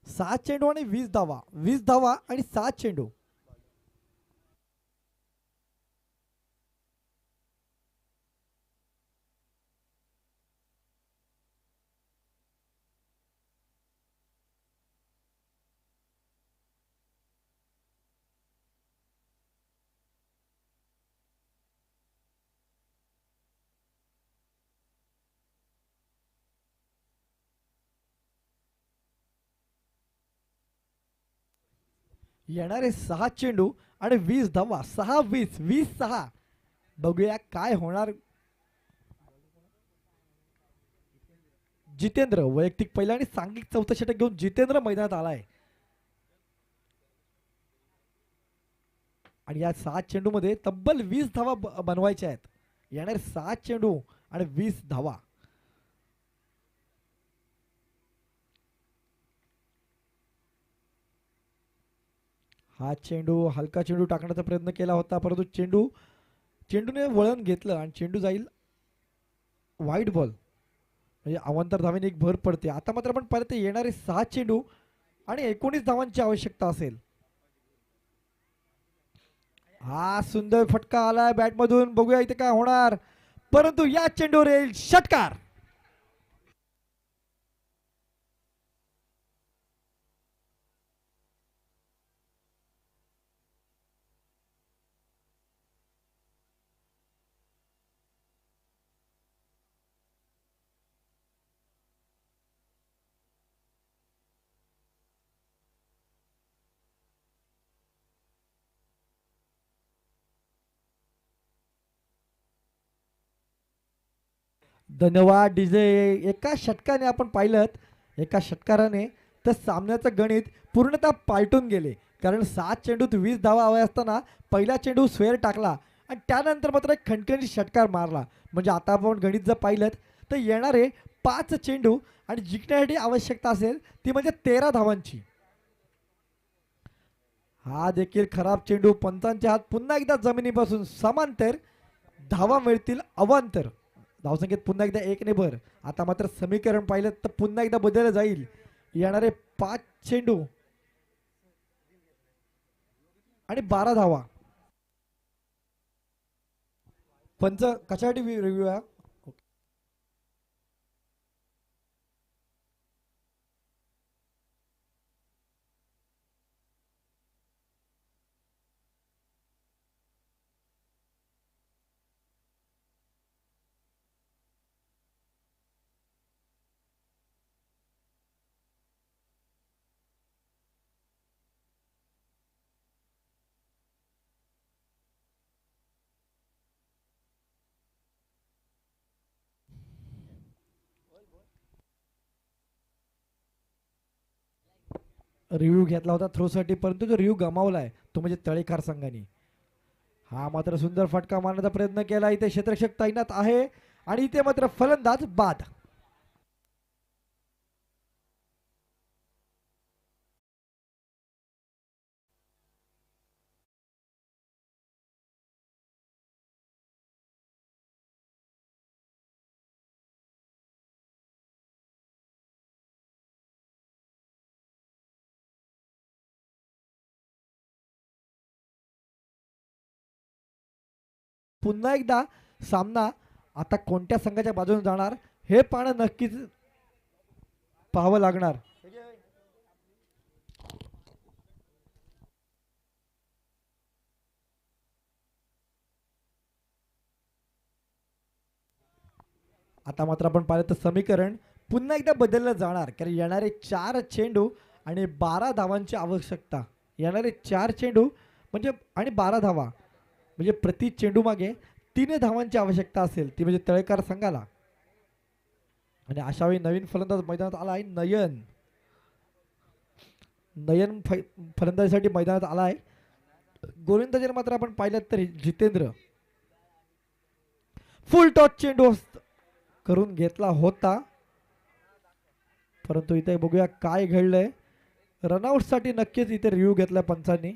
6 चेंडू आणि 20 धावा. 20 धावा आणि 6 चेंडू. येणारे 6 चेंडू आणि 20 धावा. 6 20 20 6. बघूया काय होणार. जितेंद्र वैयक्तिक पहिला आणि सांघिक चौथं षटक घेऊन जितेंद्र मैदानात आलाय. आणि या 7 चेंडूमध्ये तब्बल 20 धावा बनवायच्या आहेत. येणारे 7 चेंडू आणि 20 धावा. हा चेंडू हलका चेंडू टाकण्याचा प्रयत्न केला होता, परंतु चेंडूने वळण घेतलं आणि चेंडू जाईल वाईट बॉल, म्हणजे अवांतर धावेने एक भर पडते. आता मात्र आपण पाहिलं तर येणारे 6 चेंडू आणि 19 धावांची आवश्यकता असेल. हा सुंदर फटका आलाय बॅट मधून, बघूया इथे काय होणार, परंतु या चेंडूवर येईल षटकार. धन्यवाद डीजे. एका षटकाने आपण पाहिलं, एका षटकाराने तर सामन्याचं गणित पूर्णतः पालटून गेले. कारण 7 चेंडूत 20 धावा हव्या असताना पहिला चेंडू स्वेअर टाकला आणि त्यानंतर मात्र एक खणखणीत षटकार मारला. म्हणजे आता आपण गणित जर पाहिलं तर येणारे 5 चेंडू आणि जिंकण्यासाठी आवश्यकता असेल ती म्हणजे 13 धावांची. हा देखील खराब चेंडू, पंचांचे हात पुन्हा एकदा जमिनीपासून समांतर, धावा मिळतील अवांतर. धावसंख्येत पुन्हा एकदा 1 ने भर. आता मात्र समीकरण पाहिलं तर पुन्हा एकदा बदललं जाईल. येणारे 5 चेंडू आणि 12 धावा. पंच कशासाठी रिव्ह्यू आहे? रिव्ह्यू घेतला होता थ्रोसाठी, परंतु जो रिव्ह्यू गमावलाय तो म्हणजे तळेकार संघाने. हा मात्र सुंदर फटका मारण्याचा प्रयत्न केला. इथे क्षेत्ररक्षक तैनात आहे आणि इथे मात्र फलंदाज बाद. पुन्हा एकदा सामना आता कोणत्या संघाच्या बाजूने जाणार हे पाहणं नक्कीच पाहावं लागणार. आता मात्र आपण पाहिलं तर समीकरण पुन्हा एकदा बदललं जाणार, कारण येणारे 4 चेंडू आणि 12 धावांची आवश्यकता. येणारे 4 चेंडू म्हणजे आणि 12 धावा, म्हणजे प्रति चेंडू मागे 3 धावांची आवश्यकता असेल, ती म्हणजे तळेकार संघाला. आणि अशा वेळी नवीन फलंदाज मैदानात आला आहे नयन फलंदाजीसाठी मैदानात आला आहे. गोलंदाजीला मात्र आपण पाहिलं तर जितेंद्र फुल टॉस चेंडू करून घेतला होता, परंतु इथे बघूया काय घडलंय. रनआउट साठी नक्कीच इथे रिव्ह्यू घेतला पंचांनी.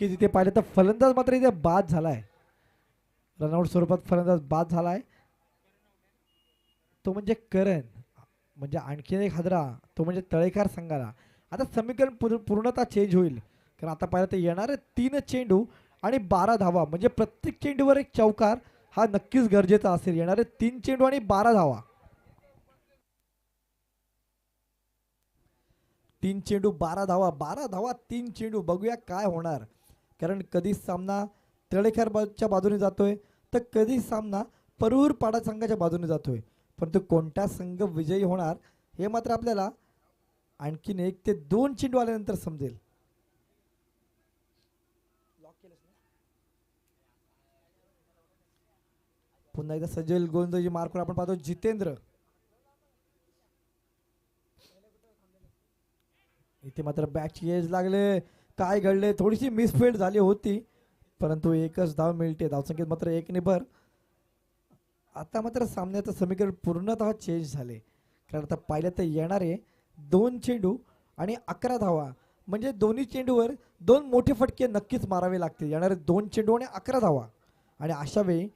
की तिथे पाहिलं तर फलंदाज मात्र इथे बाद झालाय. रनआउट स्वरूपात फलंदाज बाद झालाय, तो म्हणजे करण. म्हणजे आणखीन एक हादरा, तो म्हणजे तळेकार संघाला. आता समीकरण पूर्णतः चेंज होईल, कारण आता पाहिलं तर येणारे 3 चेंडू आणि 12 धावा म्हणजे प्रत्येक चेंडूवर एक चौकार हा नक्कीच गरजेचा असेल. येणारे 3 चेंडू आणि 12 धावा. 3 चेंडू 12 धावा, 12 धावा 3 चेंडू. बघूया काय होणार. कारण कधी सामना तळेकरच्या बाजूने जातोय तर कधी सामना परूर पाडा संघाच्या बाजूने जातोय. परंतु कोणता संघ विजयी होणार हे मात्र आपल्याला आणखीन 1 ते 2 चेंडू आल्यानंतर समजेल. पुन्हा एकदा सजल गोलंदाजी मार्कवर आपण पाहतो जितेंद्र. इथे मात्र बॅटची एज लागले. काय घडले, थोडीशी मिसफिल्ड झाली होती परंतु एकच धाव मिळते. धावसंख्येत मात्र 1 ने भर. आता मात्र सामन्याचं समीकरण पूर्णतः चेंज झाले. कारण आता पाहिलं तर येणारे 2 चेंडू आणि 11 धावा म्हणजे दोन्ही चेंडूवर 2 मोठे फटके नक्कीच मारावे लागतील. येणारे 2 चेंडू आणि 11 धावा. आणि अशा वेळी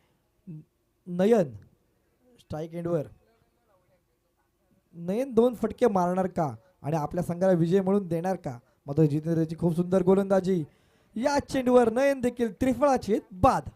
नयन स्ट्राईक एंडवर नयन 2 फटके मारणार का आणि आपल्या संघाला विजय म्हणून देणार का. मात्र जितेंद्रची खूप सुंदर गोलंदाजी. या चेंडूवर नयन देखील त्रिफळाची बाद.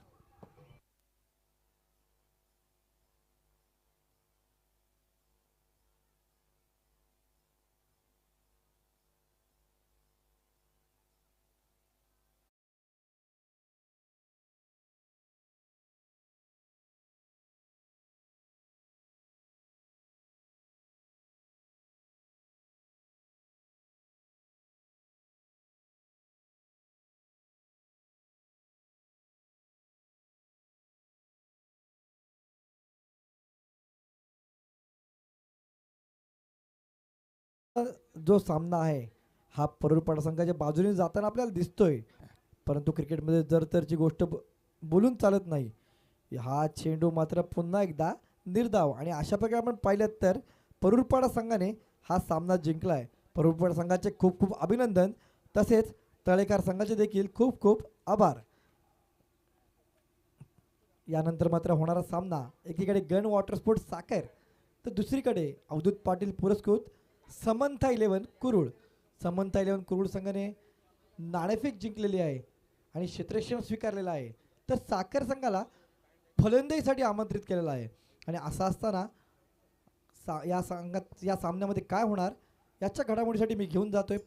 जो सामना आहे हा परूरपाडा संघाच्या बाजूने जाताना आपल्याला दिसतोय. परंतु क्रिकेटमध्ये जर तरची गोष्ट बोलून चालत नाही. हा चेंडू मात्र पुन्हा एकदा निर्धाव आणि अशा प्रकारे आपण पाहिलं तर परूरपाडा संघाने हा सामना जिंकलाय. परूरपाडा संघाचे खूप खूप अभिनंदन. तसेच तळेकर संघाचे देखील खूप खूप आभार. यानंतर मात्र होणारा सामना एकीकडे गन वॉटर स्पोर्ट्स साखर तर दुसरीकडे अवधूत पाटील पुरस्कृत समंथा 11 कुरुळ. समंथा 11 कुरुळ संघाने नाणेफेक जिंकलेली आहे आणि क्षेत्ररक्षण स्वीकारलेलं आहे. तर साखर संघाला फलंदाजीसाठी आमंत्रित केलेलं आहे. आणि असं असताना या सामन्यामध्ये काय होणार याच्या घडामोडीसाठी मी घेऊन जातोय